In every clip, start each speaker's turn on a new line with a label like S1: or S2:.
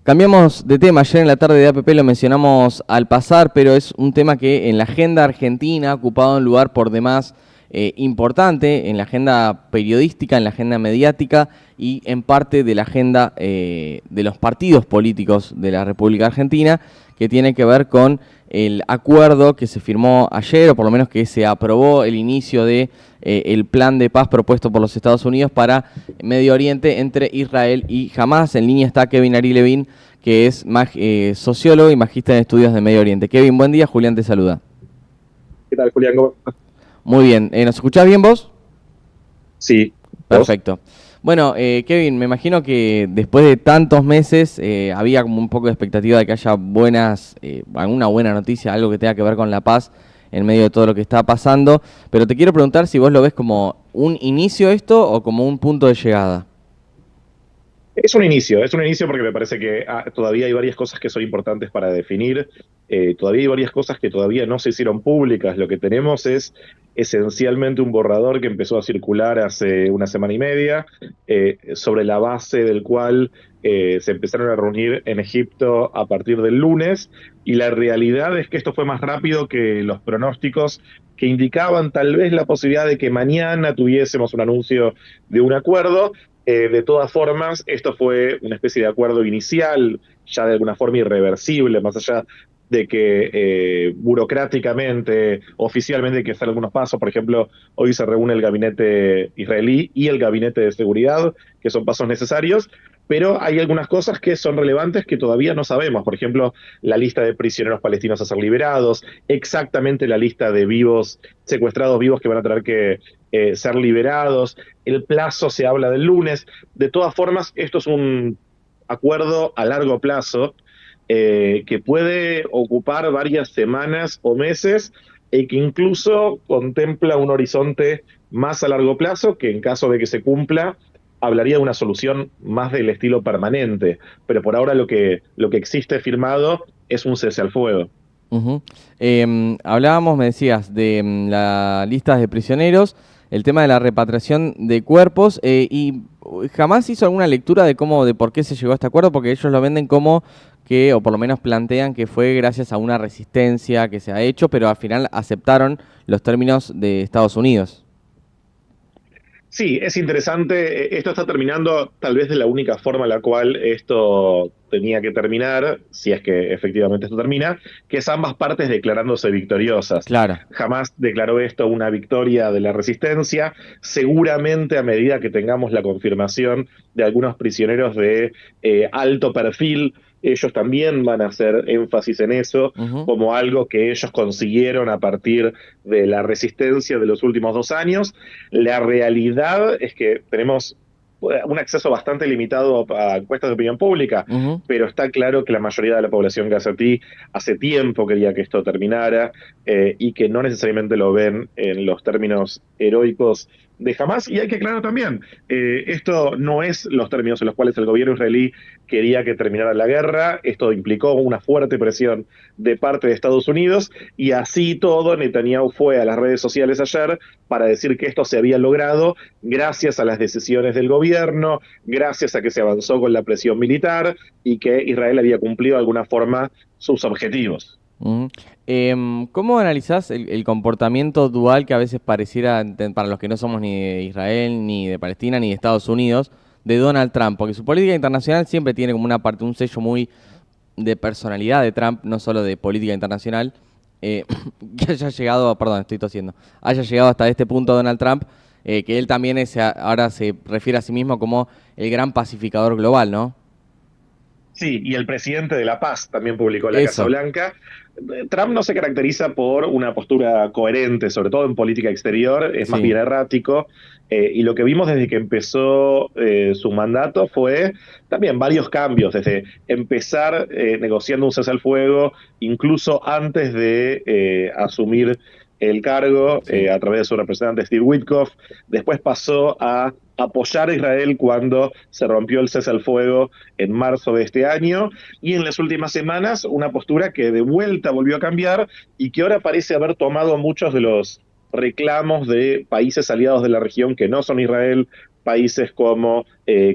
S1: Cambiamos de tema, ayer en la tarde de APP lo mencionamos al pasar, pero es un tema que en la agenda argentina ha ocupado un lugar por demás importante, en la agenda periodística, en la agenda mediática y en parte de la agenda de los partidos políticos de la República Argentina, que tiene que ver con el acuerdo que se firmó ayer, o por lo menos que se aprobó el inicio de el plan de paz propuesto por los Estados Unidos para Medio Oriente entre Israel y Hamás. En línea está Kevin Ari Levin, que es sociólogo y magíster en estudios de Medio Oriente. Kevin, buen día, Julián te saluda.
S2: ¿Qué tal, Julián? ¿Cómo estás?
S1: Muy bien, ¿nos escuchás bien vos?
S2: Sí.
S1: Perfecto. Bueno, Kevin, me imagino que después de tantos meses había como un poco de expectativa de que haya alguna buena noticia, algo que tenga que ver con la paz en medio de todo lo que está pasando, pero te quiero preguntar si vos lo ves como un inicio esto o como un punto de llegada.
S2: Es un inicio porque me parece que todavía hay varias cosas que son importantes para definir, todavía hay varias cosas que todavía no se hicieron públicas. Lo que tenemos es esencialmente un borrador que empezó a circular hace una semana y media, sobre la base del cual se empezaron a reunir en Egipto a partir del lunes, y la realidad es que esto fue más rápido que los pronósticos que indicaban tal vez la posibilidad de que mañana tuviésemos un anuncio de un acuerdo. De todas formas, esto fue una especie de acuerdo inicial, ya de alguna forma irreversible, más allá de que burocráticamente, oficialmente hay que hacer algunos pasos. Por ejemplo, hoy se reúne el gabinete israelí y el gabinete de seguridad, que son pasos necesarios, pero hay algunas cosas que son relevantes que todavía no sabemos. Por ejemplo, la lista de prisioneros palestinos a ser liberados, exactamente la lista de secuestrados vivos que van a tener que ser liberados. El plazo se habla del lunes. De todas formas, esto es un acuerdo a largo plazo, que puede ocupar varias semanas o meses, y que incluso contempla un horizonte más a largo plazo, que en caso de que se cumpla, hablaría de una solución más del estilo permanente. Pero por ahora lo que existe firmado es un cese al fuego.
S1: Uh-huh. Hablábamos, me decías, de la lista de prisioneros, el tema de la repatriación de cuerpos, y jamás hizo alguna lectura de de por qué se llegó a este acuerdo, porque ellos lo venden como que, o por lo menos plantean que fue gracias a una resistencia que se ha hecho, pero al final aceptaron los términos de Estados Unidos.
S2: Sí, es interesante. Esto está terminando tal vez de la única forma en la cual esto tenía que terminar, si es que efectivamente esto termina, que es ambas partes declarándose victoriosas.
S1: Claro.
S2: Jamás declaró esto una victoria de la resistencia. Seguramente a medida que tengamos la confirmación de algunos prisioneros de alto perfil, ellos también van a hacer énfasis en eso,
S1: Uh-huh.
S2: como algo que ellos consiguieron a partir de la resistencia de los últimos 2 años. La realidad es que tenemos un acceso bastante limitado a encuestas de opinión pública,
S1: Uh-huh.
S2: pero está claro que la mayoría de la población gazetí hace tiempo quería que esto terminara, y que no necesariamente lo ven en los términos heroicos de Hamás. Y hay que aclarar también, esto no es los términos en los cuales el gobierno israelí quería que terminara la guerra. Esto implicó una fuerte presión de parte de Estados Unidos, y así todo Netanyahu fue a las redes sociales ayer para decir que esto se había logrado gracias a las decisiones del gobierno, gracias a que se avanzó con la presión militar y que Israel había cumplido de alguna forma sus objetivos.
S1: Uh-huh. ¿Cómo analizás el comportamiento dual que a veces pareciera, para los que no somos ni de Israel, ni de Palestina, ni de Estados Unidos, de Donald Trump? Porque su política internacional siempre tiene como una parte, un sello muy de personalidad de Trump, no solo de política internacional, que haya llegado, perdón, estoy tosiendo, haya llegado hasta este punto Donald Trump, que él también ahora se refiere a sí mismo como el gran pacificador global, ¿no?
S2: Sí, y el presidente de La Paz también publicó en la Casa
S1: Eso.
S2: Blanca. Trump no se caracteriza por una postura coherente, sobre todo en política exterior, es más
S1: Sí.
S2: bien errático, y lo que vimos desde que empezó su mandato fue también varios cambios, desde empezar negociando un cese al fuego, incluso antes de asumir el cargo,
S1: Sí.
S2: a través de su representante Steve Witkoff. Después pasó a apoyar a Israel cuando se rompió el cese al fuego en marzo de este año, y en las últimas semanas una postura que de vuelta volvió a cambiar y que ahora parece haber tomado muchos de los reclamos de países aliados de la región que no son Israel, países como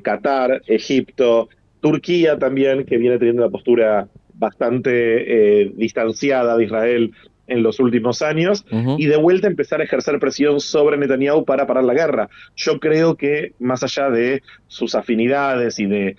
S2: Qatar, Egipto, Turquía también, que viene teniendo una postura bastante distanciada de Israel en los últimos años,
S1: Ujú.
S2: y de vuelta empezar a ejercer presión sobre Netanyahu para parar la guerra. Yo creo que más allá de sus afinidades y de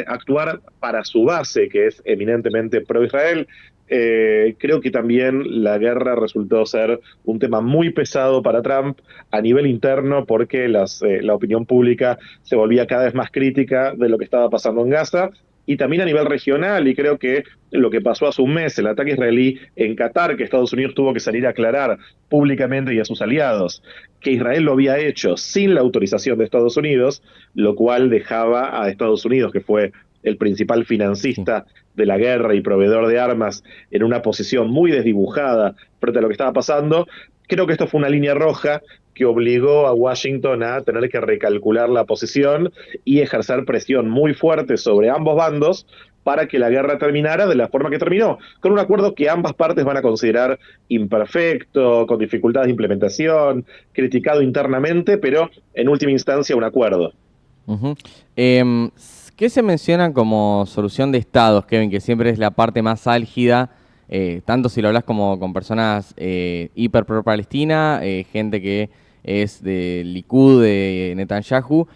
S2: actuar para su base, que es eminentemente pro-Israel, creo que también la guerra resultó ser un tema muy pesado para Trump a nivel interno porque la opinión pública se volvía cada vez más crítica de lo que estaba pasando en Gaza y también a nivel regional, y creo que lo que pasó hace un mes, el ataque israelí en Qatar, que Estados Unidos tuvo que salir a aclarar públicamente y a sus aliados que Israel lo había hecho sin la autorización de Estados Unidos, lo cual dejaba a Estados Unidos, que fue el principal
S1: Sí.
S2: financista de la guerra y proveedor de armas, en una posición muy desdibujada frente a lo que estaba pasando. Creo que esto fue una línea roja que obligó a Washington a tener que recalcular la posición y ejercer presión muy fuerte sobre ambos bandos para que la guerra terminara de la forma que terminó, con un acuerdo que ambas partes van a considerar imperfecto, con dificultades de implementación, criticado internamente, pero en última instancia un acuerdo.
S1: Ujú. ¿Qué se menciona como solución de estados, Kevin? Que siempre es la parte más álgida, tanto si lo hablas como con personas hiper pro Palestina, gente que es de Likud, de Netanyahu,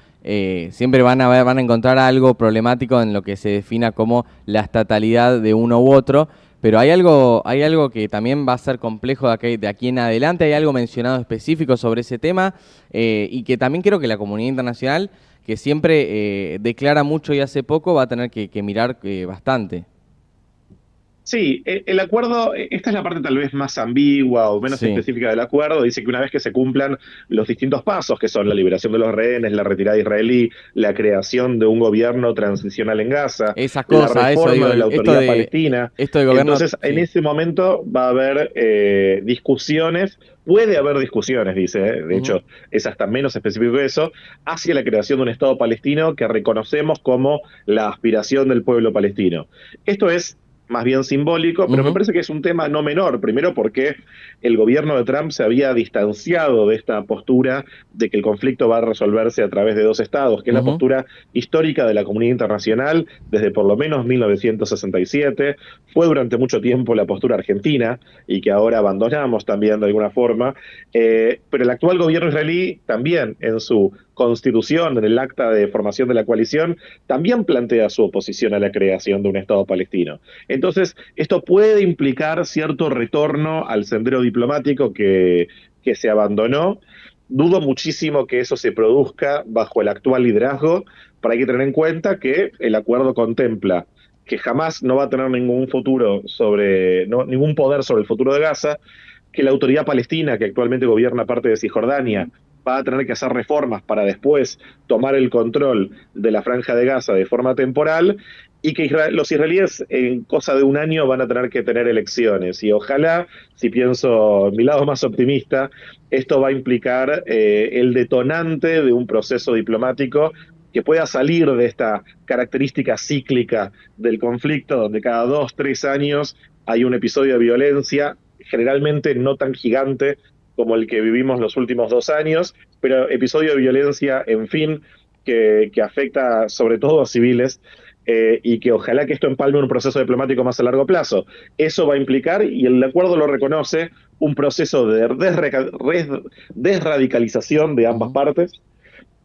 S1: siempre van a encontrar algo problemático en lo que se defina como la estatalidad de uno u otro. Pero hay algo que también va a ser complejo de aquí en adelante, hay algo mencionado específico sobre ese tema, y que también creo que la comunidad internacional, que siempre declara mucho y hace poco, va a tener que mirar bastante.
S2: Sí, el acuerdo, esta es la parte tal vez más ambigua o menos
S1: Sí,
S2: específica del acuerdo, dice que una vez que se cumplan los distintos pasos, que son la liberación de los rehenes, la retirada israelí, la creación de un gobierno transicional en Gaza,
S1: esas
S2: la
S1: cosas, eso
S2: reforma
S1: digo,
S2: de la autoridad palestina,
S1: esto de gobierno,
S2: entonces en
S1: sí.
S2: ese momento va a haber discusiones, puede haber discusiones, dice, de
S1: Ujú,
S2: hecho es hasta menos específico que eso, hacia la creación de un Estado palestino que reconocemos como la aspiración del pueblo palestino. Esto es más bien simbólico, pero me
S1: ujú,
S2: parece que es un tema no menor. Primero porque el gobierno de Trump se había distanciado de esta postura de que el conflicto va a resolverse a través de dos estados, que es la
S1: ujú.
S2: postura histórica de la comunidad internacional desde por lo menos 1967. Fue durante mucho tiempo la postura argentina y que ahora abandonamos también de alguna forma. Pero el actual gobierno israelí también en su constitución, en el acta de formación de la coalición, también plantea su oposición a la creación de un Estado palestino. Entonces, esto puede implicar cierto retorno al sendero diplomático que se abandonó. Dudo muchísimo que eso se produzca bajo el actual liderazgo, pero hay que tener en cuenta que el acuerdo contempla que jamás no va a tener ningún futuro sobre, no, ningún poder sobre el futuro de Gaza, que la autoridad palestina, que actualmente gobierna parte de Cisjordania, va a tener que hacer reformas para después tomar el control de la franja de Gaza de forma temporal, y que los israelíes en cosa de un año van a tener que tener elecciones. Y ojalá, si pienso mi lado más optimista, esto va a implicar el detonante de un proceso diplomático que pueda salir de esta característica cíclica del conflicto, donde cada 2, 3 años hay un episodio de violencia, generalmente no tan gigante como el que vivimos los últimos 2 años, pero episodio de violencia, en fin, que afecta sobre todo a civiles, y que ojalá que esto empalme un proceso diplomático más a largo plazo. Eso va a implicar, y el acuerdo lo reconoce, un proceso de desradicalización de ambas
S1: Ujú.
S2: partes,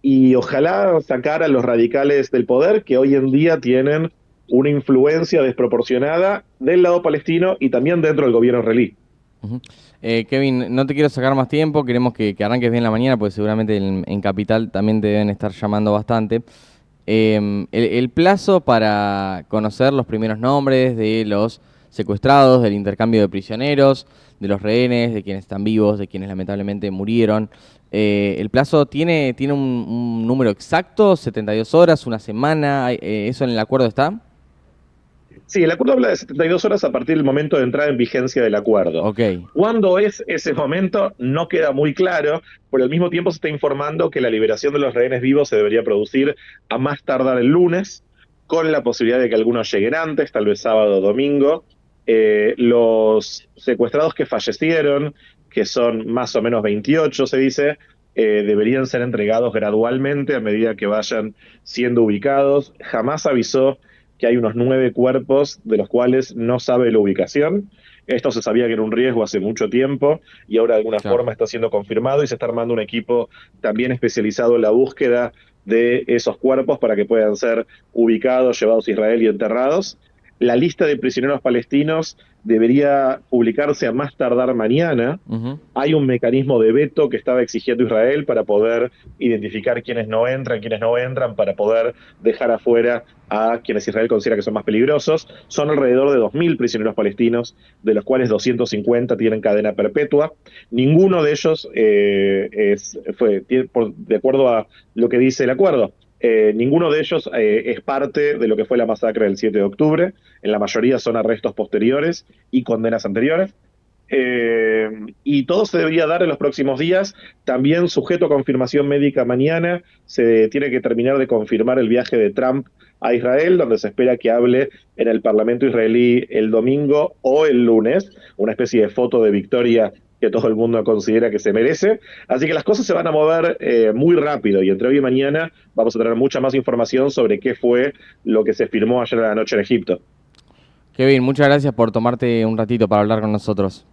S2: y ojalá sacar a los radicales del poder que hoy en día tienen una influencia desproporcionada del lado palestino y también dentro del gobierno israelí.
S1: Ujú. Kevin, no te quiero sacar más tiempo, queremos que arranques bien la mañana, porque seguramente en Capital también te deben estar llamando bastante. El plazo para conocer los primeros nombres de los secuestrados, del intercambio de prisioneros, de los rehenes, de quienes están vivos, de quienes lamentablemente murieron. ¿El plazo tiene un número exacto? ¿72 horas? ¿Una semana? ¿Eso en el acuerdo está?
S2: Sí, el acuerdo habla de 72 horas a partir del momento de entrada en vigencia del acuerdo.
S1: Ok.
S2: ¿Cuándo es ese momento? No queda muy claro, pero al mismo tiempo se está informando que la liberación de los rehenes vivos se debería producir a más tardar el lunes, con la posibilidad de que algunos lleguen antes, tal vez sábado o domingo. Los secuestrados que fallecieron, que son más o menos 28, se dice, deberían ser entregados gradualmente a medida que vayan siendo ubicados. Jamás avisó que hay unos 9 cuerpos de los cuales no sabe la ubicación. Esto se sabía que era un riesgo hace mucho tiempo y ahora de alguna
S1: Claro.
S2: forma está siendo confirmado y se está armando un equipo también especializado en la búsqueda de esos cuerpos para que puedan ser ubicados, llevados a Israel y enterrados. La lista de prisioneros palestinos debería publicarse a más tardar mañana.
S1: Ujú.
S2: Hay un mecanismo de veto que estaba exigiendo Israel para poder identificar quiénes no entran, para poder dejar afuera a quienes Israel considera que son más peligrosos. Son alrededor de 2.000 prisioneros palestinos, de los cuales 250 tienen cadena perpetua. Ninguno de ellos de acuerdo a lo que dice el acuerdo, ninguno de ellos es parte de lo que fue la masacre del 7 de octubre. En la mayoría son arrestos posteriores y condenas anteriores. Y todo se debería dar en los próximos días, también sujeto a confirmación médica mañana. Se tiene que terminar de confirmar el viaje de Trump a Israel, donde se espera que hable en el Parlamento israelí el domingo o el lunes, una especie de foto de victoria que todo el mundo considera que se merece. Así que las cosas se van a mover muy rápido y entre hoy y mañana vamos a tener mucha más información sobre qué fue lo que se firmó ayer a la noche en Egipto.
S1: Kevin, muchas gracias por tomarte un ratito para hablar con nosotros.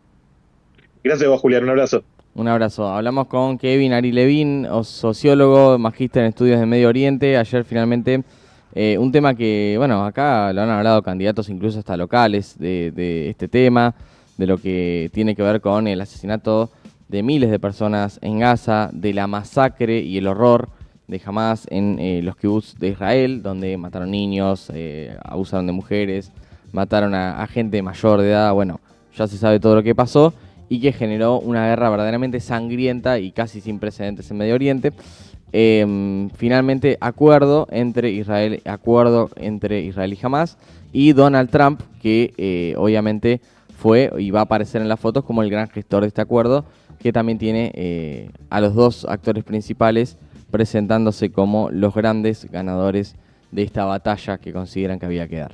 S2: Gracias a vos, Julián, un abrazo.
S1: Un abrazo. Hablamos con Kevin Ari Levin, sociólogo, magíster en estudios de Medio Oriente. Ayer finalmente un tema que, bueno, acá lo han hablado candidatos incluso hasta locales de este tema, de lo que tiene que ver con el asesinato de miles de personas en Gaza, de la masacre y el horror de Hamas en los kibbutz de Israel, donde mataron niños, abusaron de mujeres, mataron a gente mayor de edad. Bueno, ya se sabe todo lo que pasó y que generó una guerra verdaderamente sangrienta y casi sin precedentes en Medio Oriente. Finalmente acuerdo entre Israel y Hamas y Donald Trump, que obviamente fue y va a aparecer en las fotos como el gran gestor de este acuerdo, que también tiene a los dos actores principales presentándose como los grandes ganadores de esta batalla que consideran que había que dar.